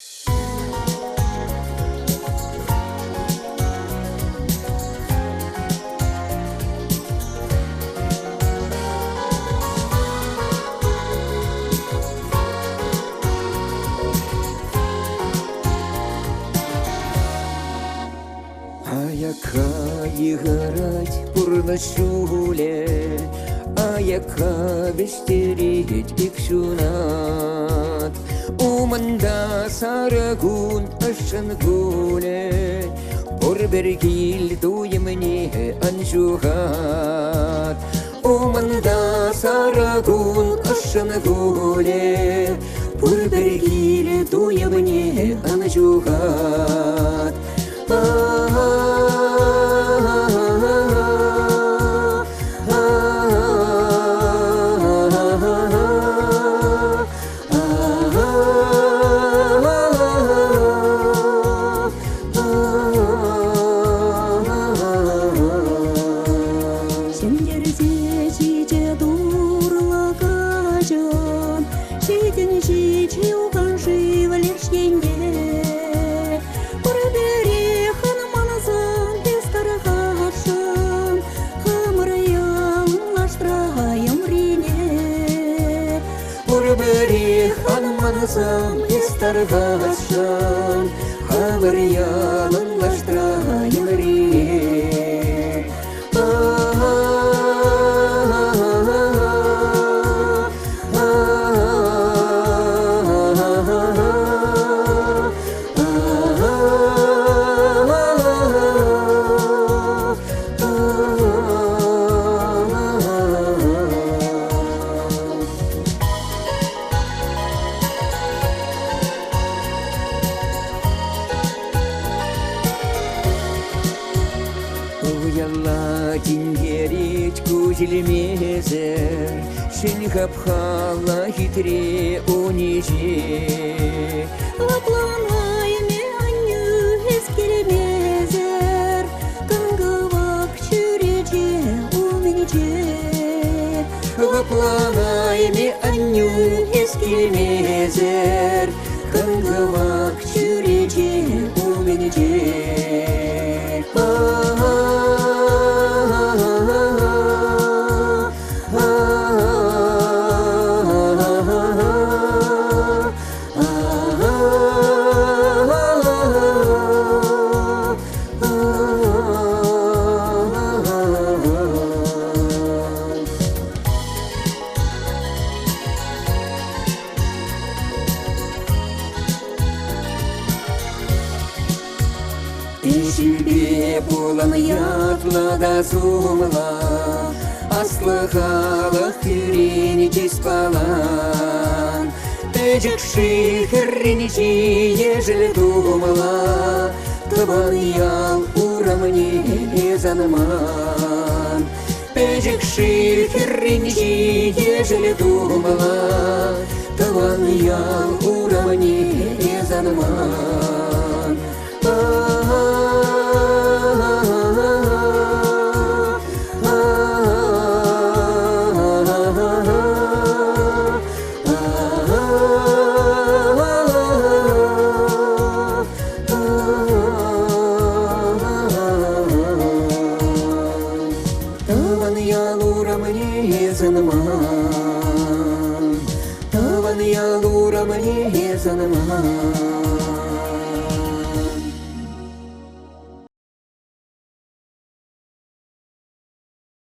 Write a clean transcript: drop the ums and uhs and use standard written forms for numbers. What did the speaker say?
Яка іграть пурнашуле, а яка бестереть икшунат. Уманда сарагун ашангуле, порбергил дуемне аншухат. Уманда сарагун ашангуле, порбергил дуемне аншухат. Сам истаргашан, хабарьян лаштраем ре. Уяла тингерить кузельмезер, шинхапхала хитре унижи. Лапланайме аню эскеремезер, кангавак чуреже уминже. Лапланайме аню эскеремезер, кангавак чуреже уминже. Ишибе булам ятлада сумла, аслыхала хирини чиспалан. Тежек шихриничи ежели думала, табан ял урамни езанман. Тежек шихриничи ежели думала, табан ял